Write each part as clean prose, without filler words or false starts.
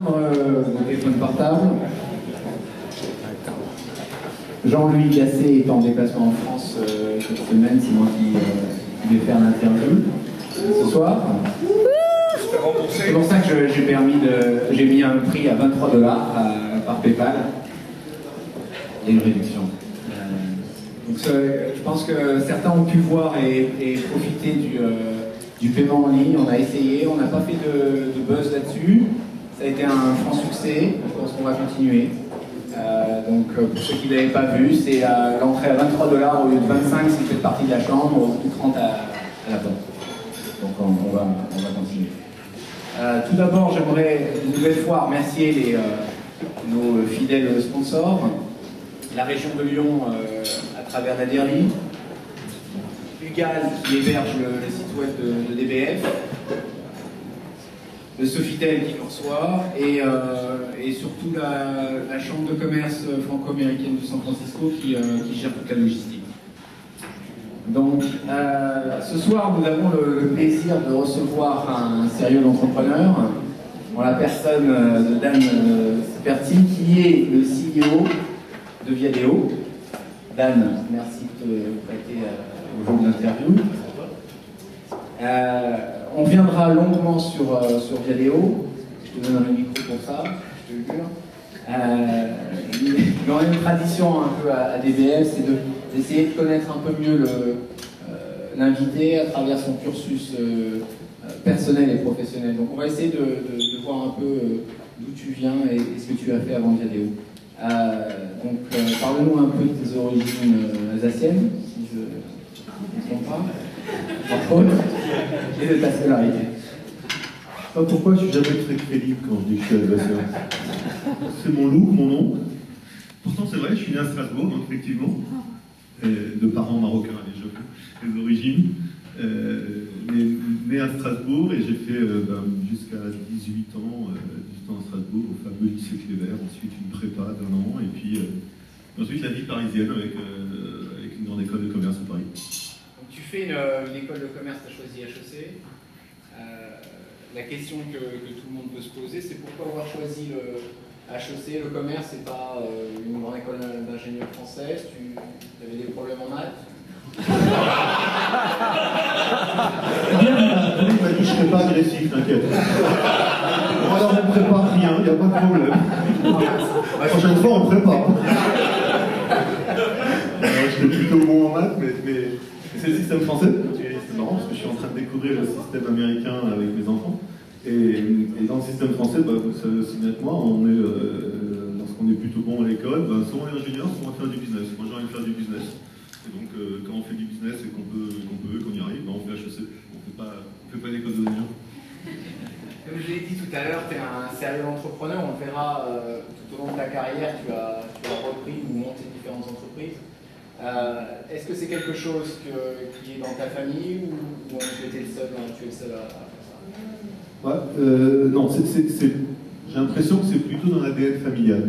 Mon téléphone portable. Jean-Louis Gasset est en déplacement en France cette semaine, c'est moi qui vais faire l'interview ce soir. C'est pour ça que j'ai mis un prix à 23 $ par PayPal. Il y a une réduction. Donc, je pense que certains ont pu voir et profiter du paiement en ligne. On a essayé, on n'a pas fait de buzz là-dessus. Ça a été un franc succès, je pense qu'on va continuer. Donc pour ceux qui ne l'avaient pas vu, c'est l'entrée à 23 $ au lieu de 25 si vous faites partie de la chambre, ou 30 à la porte. Donc on va continuer. Tout d'abord, j'aimerais une nouvelle fois remercier nos fidèles sponsors, la région de Lyon à travers la DERLI, UGAL qui héberge le site web de DBF, de Sofitel qui nous reçoit, et surtout la chambre de commerce franco-américaine de San Francisco qui gère toute la logistique. Donc, ce soir, nous avons le plaisir de recevoir un sérieux entrepreneur, en la personne de Dan Sperti, qui est le CEO de Viadeo. Dan, merci de te prêter au jour de l'interview. On viendra longuement sur Viadeo. Je te donnerai le micro pour ça, je te le jure. Mais on a une tradition un peu à DBF, c'est d'essayer de connaître un peu mieux l'invité à travers son cursus personnel et professionnel. Donc on va essayer de voir un peu d'où tu viens et ce que tu as fait avant Viadeo. Donc parle-nous un peu de tes origines alsaciennes, si je ne me trompe pas. Et de ta scolarité. Je sais pas pourquoi je suis jamais très crédible quand je dis que je suis alsacien. C'est mon look, mon nom. Pourtant c'est vrai, je suis né à Strasbourg, donc effectivement, de parents marocains les origines. Né à Strasbourg et j'ai fait jusqu'à 18 ans à Strasbourg, au fameux lycée Clévert, ensuite une prépa d'1 an, et puis ensuite la vie parisienne avec une grande école de commerce à Paris. Tu fais une école de commerce, tu as choisi HEC. La question que tout le monde peut se poser, c'est pourquoi avoir choisi le HEC, le commerce, et pas une grande école d'ingénieur française. Tu avais des problèmes en maths? Il m'a dit je ne serai pas agressif, t'inquiète. Moi alors on ne prépare rien, il n'y a pas de problème. La prochaine fois on prépare. J'étais plutôt bon en maths, mais c'est le système français. C'est marrant parce que je suis en train de découvrir le système américain avec mes enfants. Et dans le système français, vous savez aussi bien que moi, lorsqu'on est plutôt bon à l'école, soit on est ingénieur, soit on va faire du business. Moi j'ai envie de faire du business. Et donc quand on fait du business et qu'on y arrive, on fait HEC. On ne fait pas d'école d'ingénieur. Comme je l'ai dit tout à l'heure, tu es un sérieux entrepreneur. On le verra tout au long de ta carrière, tu as repris ou monté différentes entreprises. Est-ce que c'est quelque chose qui est dans ta famille ou tu es le seul à faire ça? Ouais, non, j'ai l'impression que c'est plutôt dans l'ADN familial.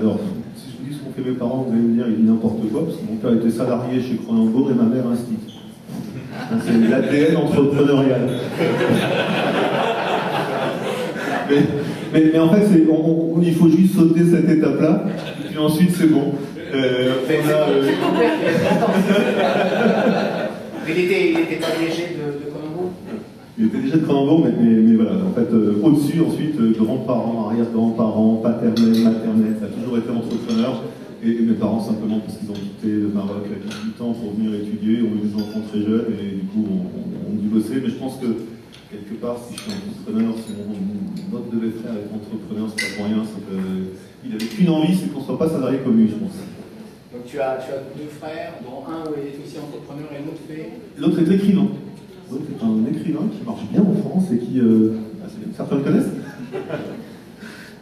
Alors, si je vous dis ce qu'ont fait mes parents, vous allez me dire il dit n'importe quoi, parce que mon père était salarié chez Cronenbourg et ma mère institut. C'est l'ADN entrepreneurial. mais en fait, il faut juste sauter cette étape-là, et puis ensuite c'est bon. Il était pas léger de Cronenbourg? Il était déjà de Cronenbourg, mais voilà, en fait, au-dessus, ensuite, grands-parents, arrière-grands-parents, paternels, maternels, ça a toujours été entrepreneur. Et mes parents, simplement parce qu'ils ont quitté le Maroc à 18 ans pour venir étudier, ont eu des enfants très jeunes, et du coup, on dû bosser. Mais je pense que, quelque part, si je suis entrepreneur, si notre devait faire être entrepreneur, c'est pas pour rien, c'est qu'il n'avait qu'une envie, c'est qu'on ne soit pas salarié comme lui, je pense. Donc tu as 2 frères, dont un est aussi entrepreneur et l'autre fait... L'autre est écrivain. L'autre est un écrivain qui marche bien en France et qui... certains le connaissent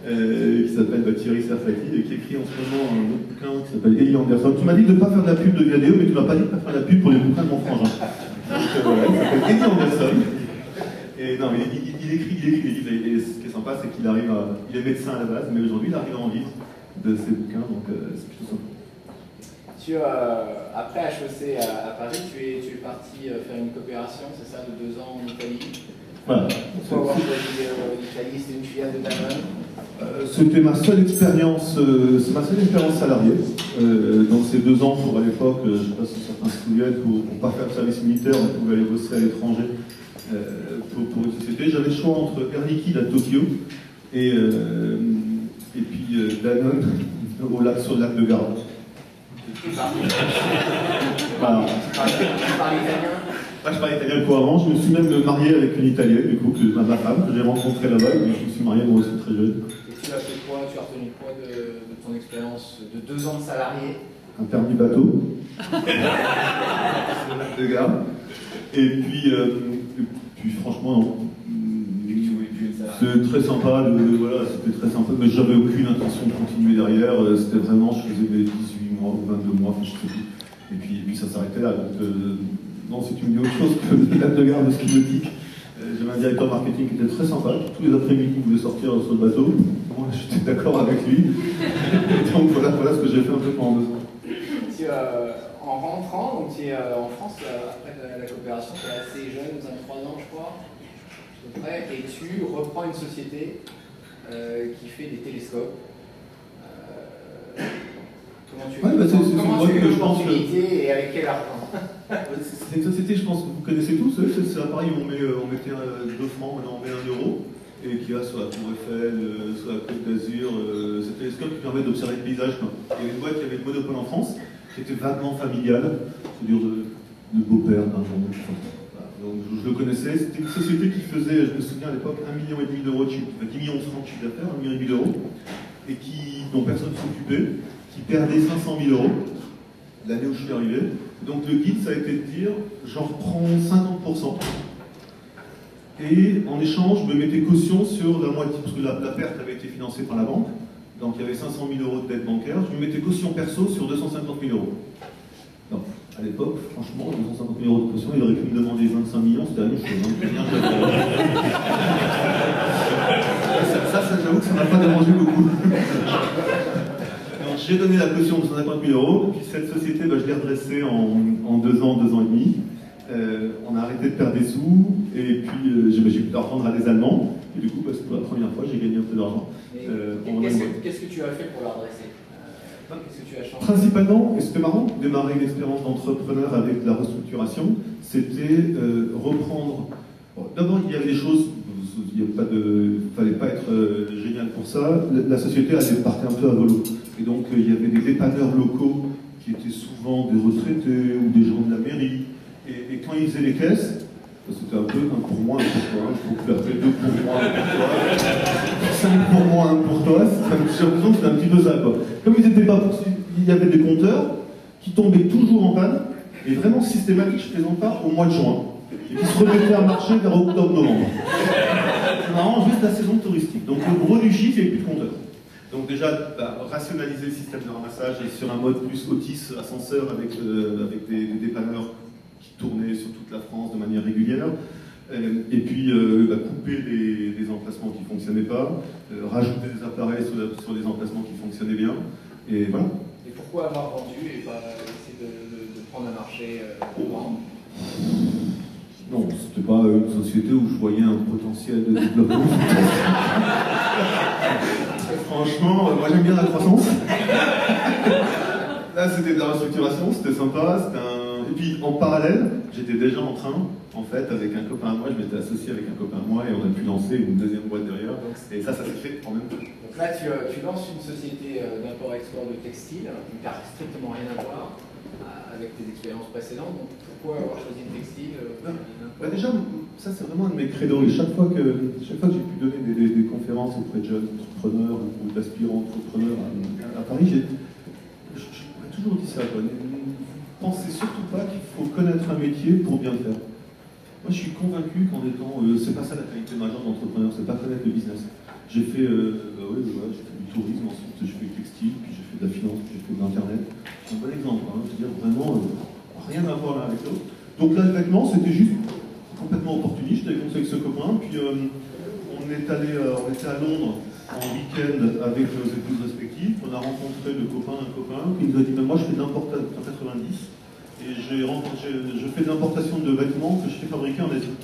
qui s'appelle Thierry Serfati et qui écrit en ce moment un autre bouquin qui s'appelle Eli Anderson. Tu m'as dit de ne pas faire de la pub de Viadeo, mais tu ne m'as pas dit de ne pas faire de la pub pour les bouquins de mon frangin. Donc voilà, il s'appelle Eli Anderson. Et non, il écrit des livres. Et ce qui est sympa, c'est qu'il arrive à... Il est médecin à la base, mais aujourd'hui, il arrive à en vivre de ses bouquins, donc c'est plutôt sympa. Après HEC à Paris, tu es parti faire une coopération, c'est ça, de 2 ans en Italie. Voilà. Pourquoi avoir choisi l'Italie? C'était une filiale de Danone? C'était ma seule expérience, c'est ma seule expérience salariée. Donc ces 2 ans pour à l'époque, je ne sais pas si certains se souviennent, pour ne pas faire de service militaire, on pouvait aller bosser à l'étranger pour une société. J'avais le choix entre Air Liquide à Tokyo et puis Danone sur le lac de Garde. Voilà. Tu parles italien? Moi, je parlais italien couramment. Je me suis même marié avec une Italienne, du coup, ma femme, que j'ai rencontrée là-bas, et je me suis marié moi aussi très jeune. Et tu as fait quoi? Tu as retenu quoi de ton expérience de 2 ans de salarié? Un permis bateau. de gars. Et puis franchement, c'était très sympa, voilà, c'était très sympa, mais j'avais aucune intention de continuer derrière. C'était vraiment, je faisais mes 18 mois ou 22 mois, je sais plus. Et puis ça s'arrêtait là. Donc, non, si tu me dis autre chose que le lac de Garde de ski nautique, j'avais un directeur marketing qui était très sympa, qui tous les après-midi voulait sortir sur le bateau. Moi, j'étais d'accord avec lui. Donc voilà ce que j'ai fait un peu pendant 2 ans. En rentrant, donc tu es en France, après la coopération, tu es assez jeune, 23 ans je crois, à peu près, et tu reprends une société qui fait des télescopes. Comment tu as eu l'opportunité et avec quel argent? C'est une société, je pense que vous connaissez tous, c'est un pari où on mettait 2 francs, maintenant on met 1 euro, et qui va sur la Tour Eiffel, sur la Côte d'Azur, ce télescope qui permet d'observer le paysage. Il y avait une boîte qui avait le monopole en France, qui était vaguement familiale, c'est-à-dire de beau-père d'un jour. Donc je le connaissais, c'était une société qui faisait, je me souviens à l'époque, 1,5 million d'euros de chiffre, 10 millions de francs de chiffre d'affaires, 1,5 million d'euros, et dont personne ne s'occupait, qui perdait 500 000 euros l'année où je suis arrivé. Donc le guide, ça a été de dire, j'en reprends 50%, et en échange, je me mettais caution sur la moitié, parce que la perte avait été financée par la banque, donc il y avait 500 000 euros de dette bancaire, je me mettais caution perso sur 250 000 euros. Donc, à l'époque, franchement, 250 000 euros de caution, il aurait pu me demander 25 millions, c'était la même chose. Ça, j'avoue que ça m'a pas dérangé beaucoup. Donc, j'ai donné la caution de 250 000 euros, puis cette société, je l'ai redressée en 2 ans, 2 ans et demi. On a arrêté de perdre des sous, et puis j'ai pu la revendre à des Allemands, et du coup, pour la première fois, j'ai gagné un peu d'argent. Qu'est-ce que tu as fait pour la redresser? Qu'est-ce que tu as changé? Principalement, et c'était marrant, démarrer une expérience d'entrepreneur avec la restructuration, c'était reprendre. Bon, d'abord, il y avait des choses, il ne fallait pas être génial pour ça. La société, elle partait un peu à volo. Et donc, il y avait des dépanneurs locaux qui étaient souvent des retraités ou des gens de la mairie. Et quand ils faisaient les caisses, c'était un peu 1 pour moi, 1 pour toi, je peux appeler 2 pour moi, 1 pour toi, 5 pour moi, 1 pour toi, j'ai l'impression que c'était un petit peu ça, quoi. Comme ils étaient pas, il y avait des compteurs qui tombaient toujours en panne, et vraiment systématique, je ne plaisante pas, au mois de juin, et qui se remettaient à marcher vers octobre-novembre. C'est vraiment juste la saison touristique. Donc le gros du chiffre, il n'y avait plus de compteurs. Donc déjà, rationaliser le système de ramassage sur un mode plus Otis, ascenseur, avec des dépanneurs qui tournaient sur toute la France de manière régulière, et puis couper des emplacements qui ne fonctionnaient pas, rajouter des appareils sur des emplacements qui fonctionnaient bien, et voilà. Et pourquoi avoir vendu et pas essayer de prendre un marché pour vendre? Non, c'était pas une société où je voyais un potentiel de développement. Franchement, moi j'aime bien la croissance. Là c'était de la restructuration, c'était sympa, Et puis en parallèle, j'étais déjà en train, en fait, avec un copain à moi, je m'étais associé avec un copain à moi et on a pu lancer une deuxième boîte derrière. Et ça s'est fait en même temps. Donc là tu lances une société d'import-export de textile qui n'a strictement rien à voir avec tes expériences précédentes. Donc pourquoi avoir choisi le textile? Déjà, ça c'est vraiment un de mes credos. Et chaque fois que j'ai pu donner des conférences auprès de jeunes entrepreneurs ou d'aspirants entrepreneurs à Paris, j'ai toujours dit ça. Ne pensez surtout pas qu'il faut connaître un métier pour bien le faire. Moi je suis convaincu qu'en étant, c'est pas ça la qualité majeure d'entrepreneur, c'est pas connaître le business. J'ai fait, j'ai fait du tourisme, ensuite j'ai fait du textile, puis j'ai fait de la finance, puis j'ai fait de l'internet. C'est un bon exemple, c'est-à-dire vraiment rien à voir l'un avec l'autre. Donc là, le vêtement, c'était juste complètement opportuniste. J'avais conseillé avec ce copain, puis on était à Londres en week-end avec nos épouses respectives. On a rencontré un copain, qui nous a dit « Moi, je fais de l'importation en 90 et je fais de l'importation de vêtements que je fais fabriquer en Asie. »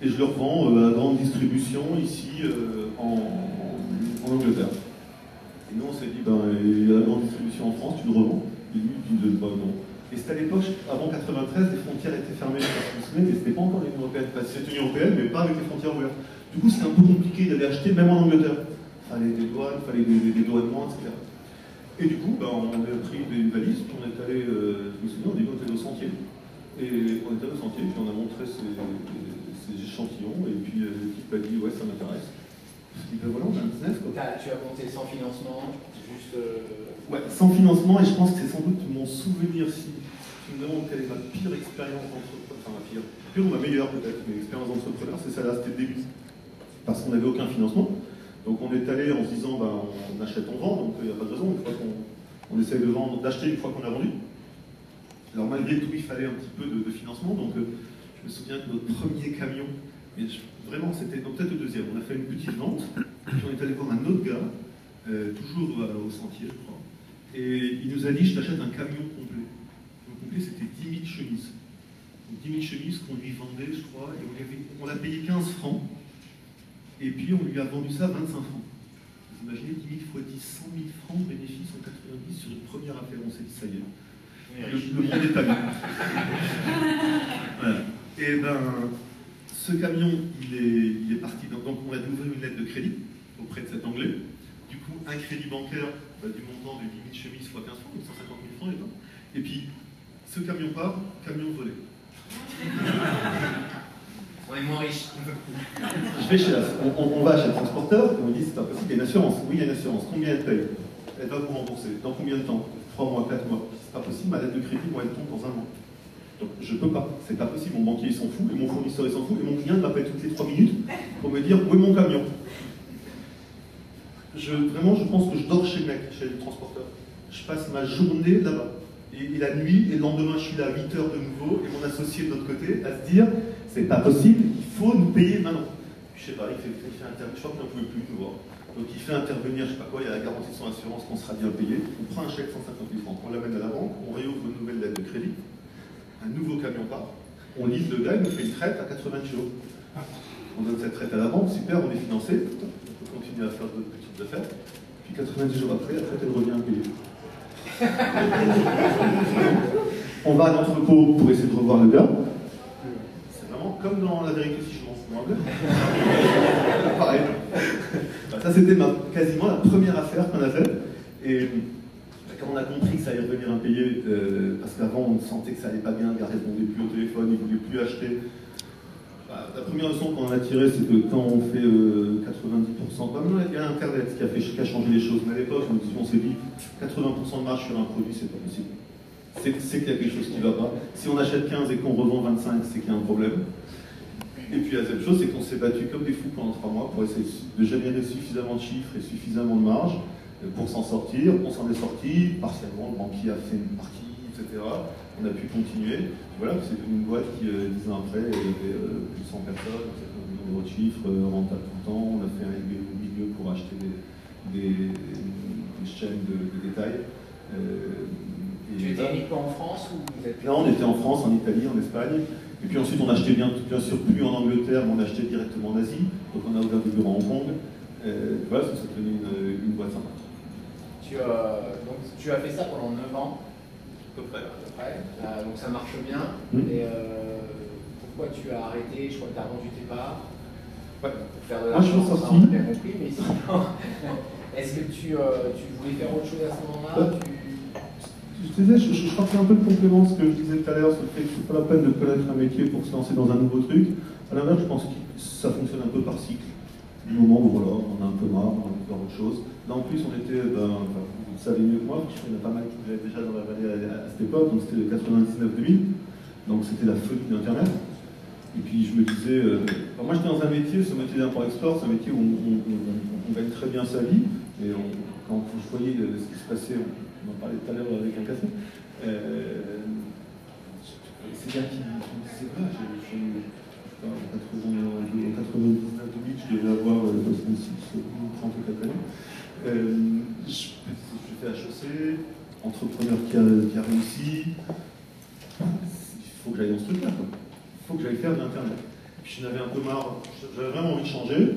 et je le revends à grande distribution ici en Angleterre. Et nous on s'est dit, il y a la grande distribution en France, tu le revends? Et lui il dit, non. Et c'était à l'époque, avant 93, les frontières étaient fermées, mais c'était pas encore l'Union Européenne. Enfin, c'était l'Union Européenne, mais pas avec les frontières ouvertes. Du coup, c'était un peu compliqué d'aller acheter, même en Angleterre. Il fallait des douanes, il fallait des douanements, etc. Et du coup, on a pris des valises, puis on est allé, je me souviens, on était au sentier. Et on est allé au sentier, puis on a montré ces échantillons, et puis l'équipe a dit, ouais, ça m'intéresse. Et ben voilà, on a un business, quoi. Tu as monté sans financement, juste... Ouais, sans financement, et je pense que c'est sans doute mon souvenir, si tu me demandes quelle est ma pire expérience d'entrepreneur, enfin ma pire ou ma meilleure peut-être, mais expérience d'entrepreneur, c'est celle-là, c'était le début. Parce qu'on n'avait aucun financement. Donc on est allé en se disant, on achète, on vend, donc il n'y a pas de raison, une fois qu'on essaye de vendre, d'acheter une fois qu'on a vendu. Alors malgré tout, il fallait un petit peu de financement, donc je me souviens que notre premier camion, mais vraiment c'était peut-être le deuxième, on a fait une petite vente, puis on est allé voir un autre gars, toujours au sentier, je crois. Et il nous a dit, je t'achète un camion complet. Le complet, c'était 10 000 chemises. Donc 10 000 chemises qu'on lui vendait, je crois, et on l'a payé 15 francs. Et puis on lui a vendu ça à 25 francs. Vous imaginez, 10 000 fois 10, 100 000 francs de bénéfices en 90 sur une première affaire. On s'est dit, ça y est, le monde est à lui. Voilà. Et ce camion, il est parti. Donc on a ouvert une lettre de crédit auprès de cet Anglais. Du coup, un crédit bancaire du montant de 10 000 chemises fois 15 francs, donc 150 000 francs, et puis ce camion part, camion volé. On est moins riches. Je vais on va chez le transporteur, et on dit c'est pas possible, il y a une assurance. Oui, il y a une assurance. Combien elle paye? Elle va vous rembourser. Dans combien de temps? 3 mois, 4 mois. C'est pas possible, ma lettre de crédit, moi, elle tombe dans un mois. Donc je peux pas, c'est pas possible. Mon banquier il s'en fout, et mon fournisseur il s'en fout, et mon client m'appelle toutes les 3 minutes pour me dire où est mon camion. Vraiment, je pense que je dors chez le mec, chez le transporteur. Je passe ma journée là-bas. Et la nuit, et le lendemain, je suis là à 8 heures de nouveau, et mon associé de l'autre côté, à se dire, c'est pas possible, il faut nous payer maintenant. Je sais pas, il fait intervenir, je crois qu'il n'en pouvait plus nous voir. Donc il fait intervenir, je sais pas quoi, il y a la garantie de son assurance qu'on sera bien payé. On prend un chèque 150 000 francs, on l'amène à la banque, on réouvre une nouvelle lettre de crédit, un nouveau camion part, on livre le gars, il nous fait une traite à 90 jours. On donne cette traite à la banque, super, on est financé, on peut continuer à faire d'autres petites affaires. Puis 90 jours après, la traite elle revient payée. On va à l'entrepôt pour essayer de revoir le gars. C'est vraiment comme dans La Vérité si je mens, pareil. Ça c'était quasiment la première affaire qu'on a faite. Et quand on a compris que ça allait revenir impayé, parce qu'avant on sentait que ça allait pas bien, le gars répondait plus au téléphone, il voulait plus acheter. La première leçon qu'on a tirée, c'est que quand on fait 90%, il y a Internet qui a changé les choses. Mais à l'époque, on s'est dit 80% de marge sur un produit, c'est pas possible. C'est qu'il y a quelque chose qui ne va pas. Si on achète 15 et qu'on revend 25, c'est qu'il y a un problème. Et puis la deuxième chose, c'est qu'on s'est battu comme des fous pendant 3 mois pour essayer de générer suffisamment de chiffres et suffisamment de marge pour s'en sortir. On s'en est sorti, partiellement, le banquier a fait une partie, etc. On a pu continuer. Voilà, c'est une boîte qui, 10 ans après, il y avait plus de 100 personnes, un numéro de chiffres, rentable tout le temps. On a fait un MBA au milieu pour acheter des chaînes de détail. Tu étais uniquement en France ou vous êtes... Non, on était en France, en Italie, en Espagne. Et puis ensuite, on achetait bien sûr plus en Angleterre, mais on achetait directement en Asie. Donc on a ouvert des bureaux à Hong Kong. Voilà, ça s'est devenu une boîte sympa. Donc tu as fait ça pendant 9 ans. À peu près. Donc ça marche bien. Et pourquoi tu as arrêté? Je crois que tu as vendu tes parts. Ouais. Pour faire de Moi, je suis l'argent, sorti. ça, on a bien compris, mais sinon, est-ce que tu voulais faire autre chose à ce moment-là? Je disais, je crois que c'est un peu le complément de ce que je disais tout à l'heure, sur le fait que c'est pas la peine de connaître un métier pour se lancer dans un nouveau truc. À l'inverse, je pense que ça fonctionne un peu par cycle. Du moment où voilà, on a un peu marre, on a envie de faire autre chose. Là en plus, on était, vous le savez mieux que moi, parce qu'il y en a pas mal qui étaient déjà dans la vallée à cette époque, donc c'était le 99-2000, donc c'était la folie d'Internet. Et puis je me disais, moi j'étais dans un métier, ce métier d'import-export, c'est un métier où on gagne très bien sa vie, et quand je voyais ce qui se passait, on en parlait tout à l'heure avec un café, c'est bien qui me disait, en 99-2000, je devais avoir 36, 30 ou 4 années. Je fais HEC, entrepreneur qui a réussi. Il faut que j'aille dans ce truc-là. Il faut que j'aille faire de l'Internet. puis j'en avais un peu marre, j'avais vraiment envie de changer.